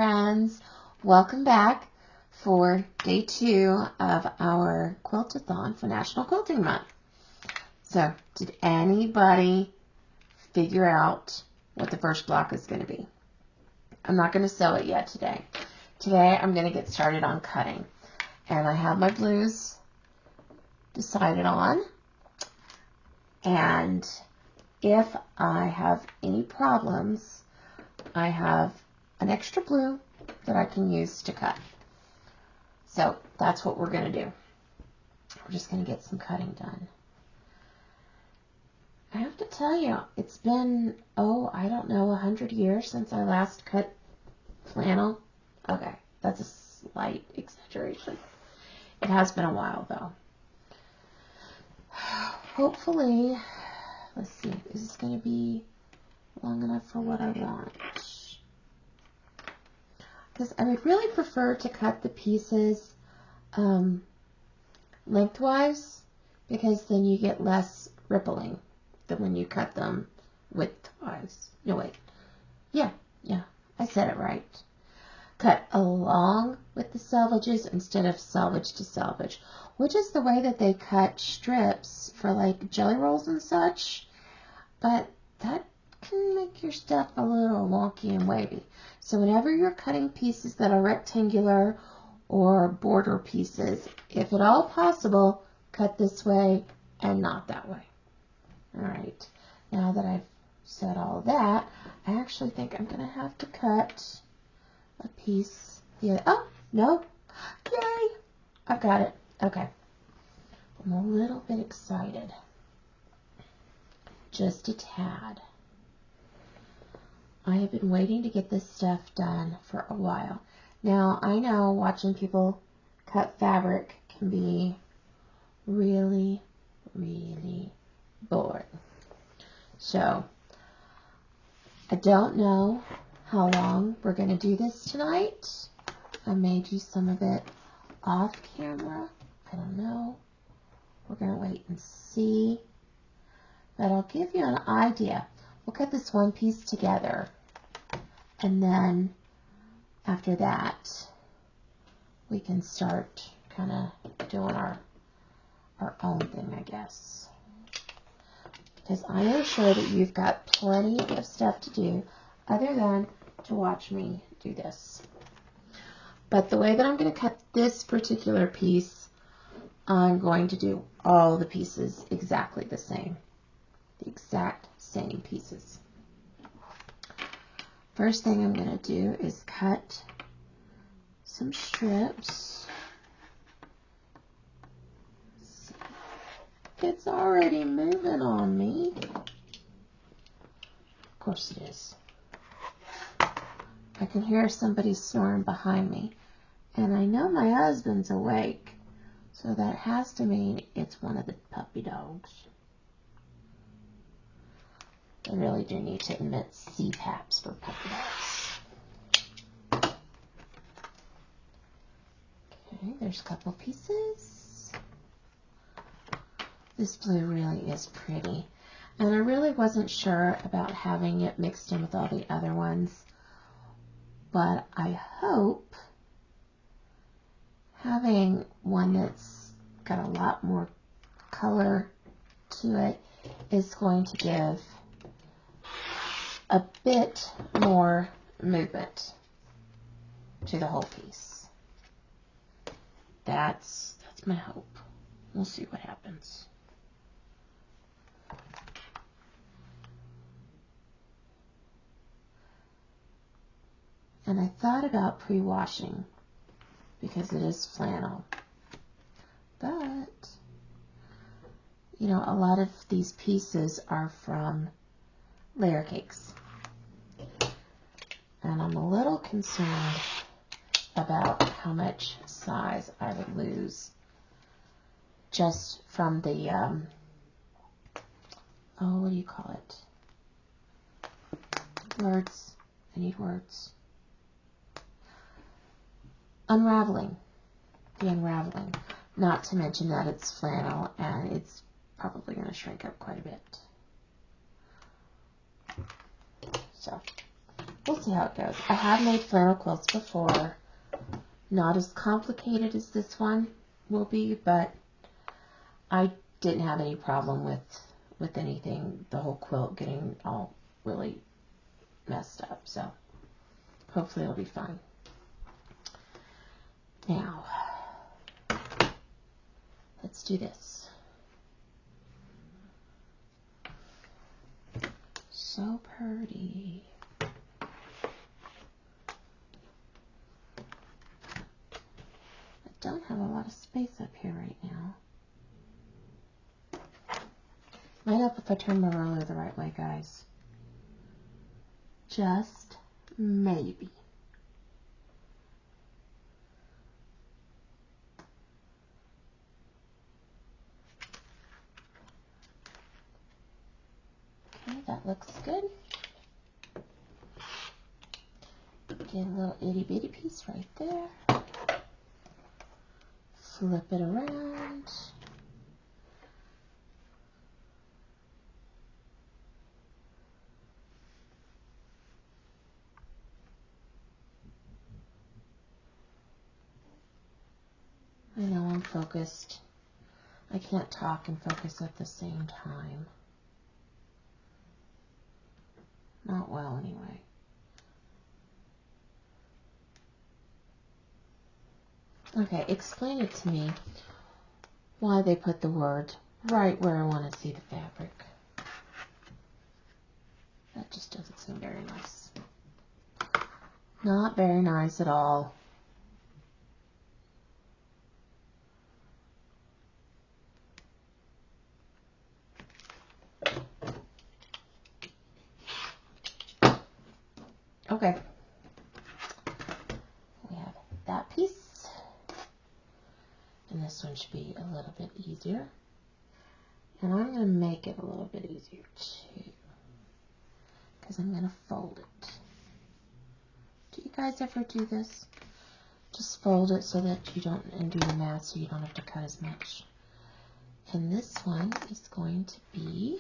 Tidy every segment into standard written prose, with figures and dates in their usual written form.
friends. Welcome back for day 2 of our Quilt-a-thon for National Quilting Month. So, did anybody figure out what the first block is going to be? I'm not going to sew it yet today. Today I'm going to get started on cutting. And I have my blues decided on. And if I have any problems, I have an extra blue that I can use to cut. So that's what we're going to do. We're just going to get some cutting done. I have to tell you, it's been, I don't know, 100 years since I last cut flannel. Okay, that's a slight exaggeration. It has been a while, though. Hopefully, let's see, is this going to be long enough for what I want? Because I would really prefer to cut the pieces lengthwise, because then you get less rippling than when you cut them widthwise. No, wait. Yeah, I said it right. Cut along with the selvages instead of selvage to selvage, which is the way that they cut strips for like jelly rolls and such. But that can make your stuff a little wonky and wavy. So whenever you're cutting pieces that are rectangular or border pieces, if at all possible, cut this way and not that way. Alright, now that I've said all that, I actually think I'm going to have to cut a piece the other. Oh, no. Yay! I've got it. Okay. I'm a little bit excited. Just a tad. I have been waiting to get this stuff done for a while. Now, I know watching people cut fabric can be really, really boring. So, I don't know how long we're going to do this tonight. I may do some of it off camera. I don't know. We're going to wait and see. But I'll give you an idea. We'll cut this one piece together. And then after that, we can start kind of doing our own thing, I guess. Because I am sure that you've got plenty of stuff to do other than to watch me do this. But the way that I'm going to cut this particular piece, I'm going to do all the pieces exactly the same. The exact same pieces. First thing I'm going to do is cut some strips. It's already moving on me. Of course it is. I can hear somebody snoring behind me, and I know my husband's awake, so that has to mean it's one of the puppy dogs. I really do need to invent CPAPs for puppy dogs. Okay, there's a couple pieces. This blue really is pretty, and I really wasn't sure about having it mixed in with all the other ones. But I hope having one that's got a lot more color to it is going to give a bit more movement to the whole piece. That's my hope. We'll see what happens. And I thought about pre-washing because it is flannel. But, you know, a lot of these pieces are from layer cakes. And I'm a little concerned about how much size I would lose just from the, what do you call it? Words. I need words. Unraveling. The unraveling. Not to mention that it's flannel and it's probably going to shrink up quite a bit. So, we'll see how it goes. I have made flannel quilts before. Not as complicated as this one will be, but I didn't have any problem with anything, the whole quilt getting all really messed up. So hopefully it'll be fun. Now, let's do this. So pretty. I don't have a lot of space up here right now. Might help if I turn my roller the right way, guys. Just maybe. Okay, that looks good. Get a little itty bitty piece right there. Flip it around. I know I'm focused. I can't talk and focus at the same time. Not well, anyway. Okay, explain it to me why they put the word right where I want to see the fabric. That just doesn't seem very nice. Not very nice at all. Okay. We have that piece. And this one should be a little bit easier. And I'm going to make it a little bit easier too, because I'm going to fold it. Do you guys ever do this? Just fold it so that you don't, and do the math so you don't have to cut as much. And this one is going to be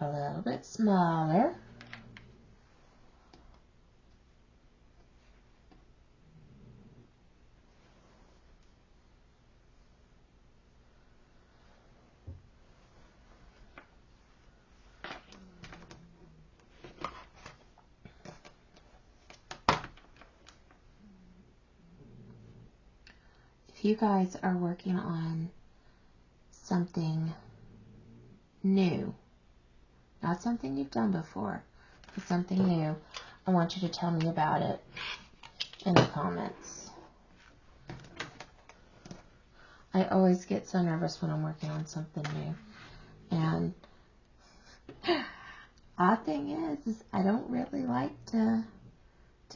a little bit smaller. If you guys are working on something new, not something you've done before, but something new, I want you to tell me about it in the comments. I always get so nervous when I'm working on something new. And odd thing is I don't really like to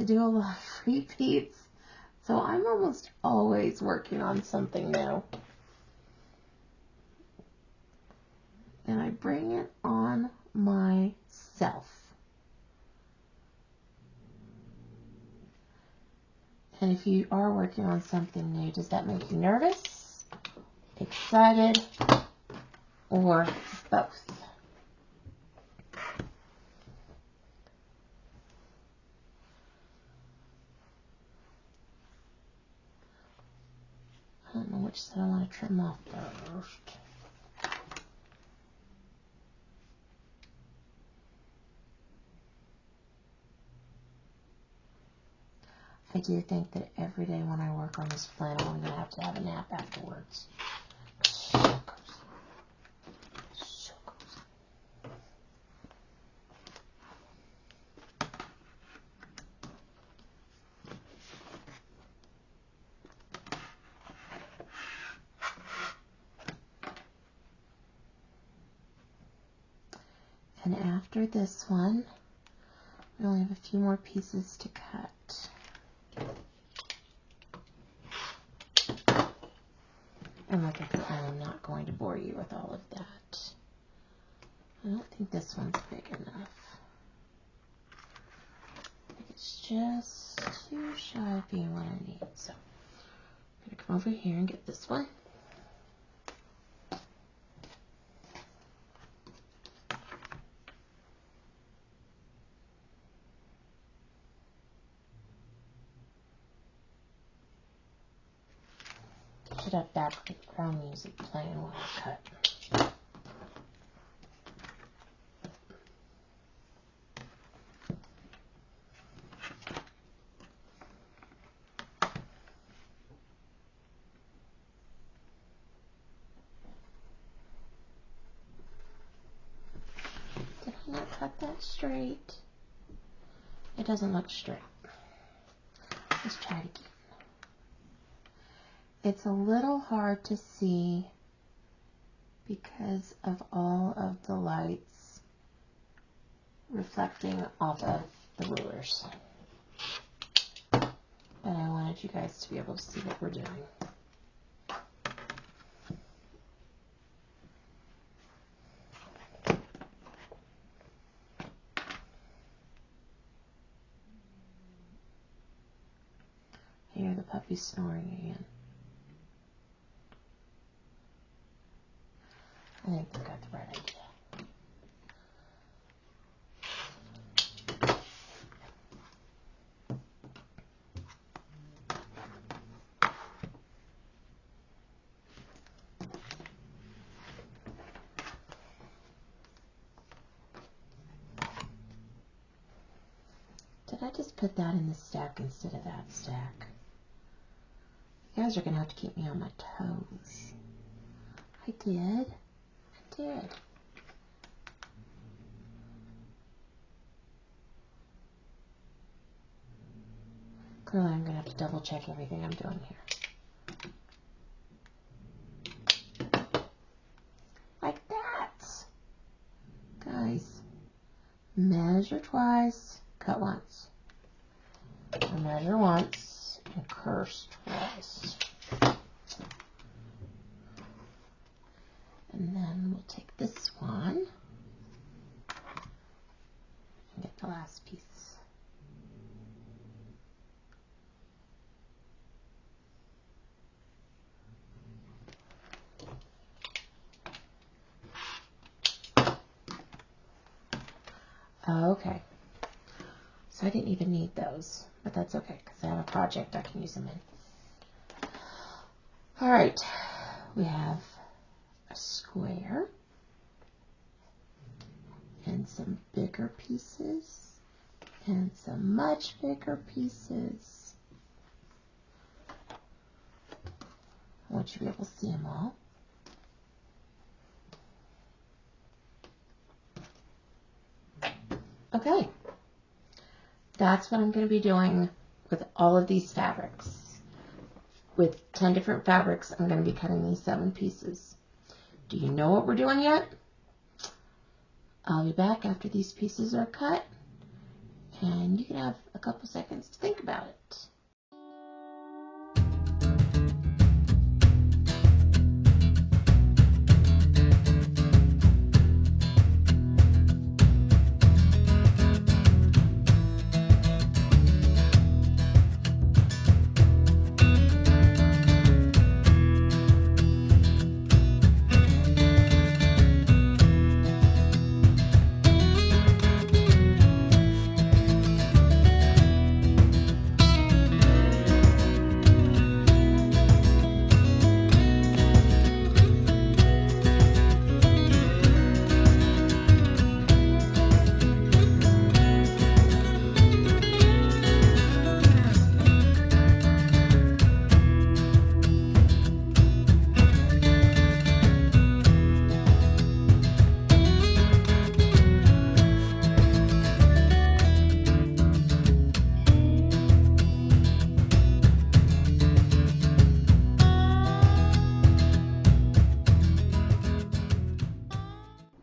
do a lot of repeats. So I'm almost always working on something new. And I bring it on myself. And if you are working on something new, does that make you nervous, excited, or both? I don't know which side I want to trim off first. I do think that every day when I work on this flannel, I'm going to have a nap afterwards. So cozy. And after this one, we only have a few more pieces to cut. And like I said, I am not going to bore you with all of that. I don't think this one's big enough. I think it's just too shy of being what I need. So I'm going to come over here and get this one. Should have background music playing while I cut. Did I not cut that straight? It doesn't look straight. Let's try it again. It's a little hard to see because of all of the lights reflecting off of the rulers. But I wanted you guys to be able to see what we're doing. I hear the puppy snoring again. I think they got the right idea. Did I just put that in the stack instead of that stack? You guys are going to have to keep me on my toes. I did. Clearly I'm going to have to double check everything I'm doing here. Like that. Guys, measure twice, cut once. Or measure once and curse twice. And then we'll take this one and get the last piece. Okay, so I didn't even need those, but that's okay because I have a project I can use them in. All right, we have a square and some bigger pieces and some much bigger pieces. I want you to be able to see them all. Okay, that's what I'm going to be doing with all of these fabrics. With 10 different fabrics, I'm going to be cutting these 7 pieces. Do you know what we're doing yet? I'll be back after these pieces are cut, and you can have a couple seconds to think about it.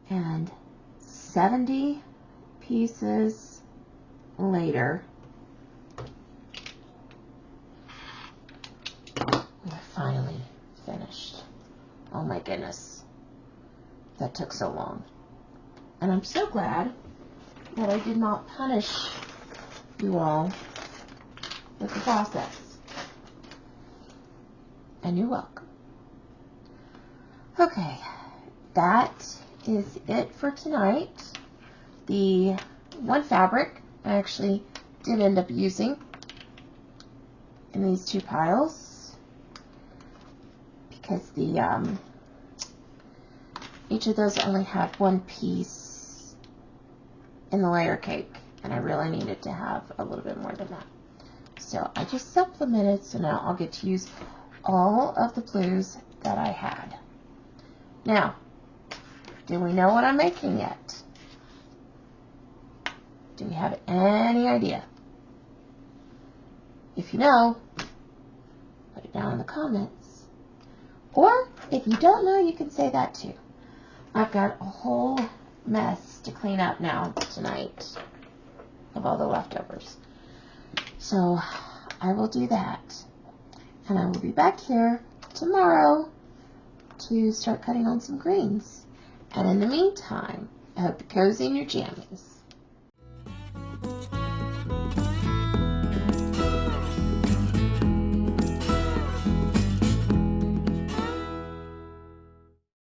And 70 pieces later, we're finally finished. Oh my goodness, that took so long. And I'm so glad that I did not punish you all with the process. And you're welcome. Okay, that is it for tonight. The one fabric I actually did end up using in these two piles because the each of those only had one piece in the layer cake, and I really needed to have a little bit more than that. So I just supplemented, so now I'll get to use all of the blues that I had. Now, do we know what I'm making yet? Do we have any idea? If you know, put it down in the comments. Or, if you don't know, you can say that too. I've got a whole mess to clean up now tonight of all the leftovers. So, I will do that. And I will be back here tomorrow to start cutting on some greens. And in the meantime, I hope you're cozy in your jammies.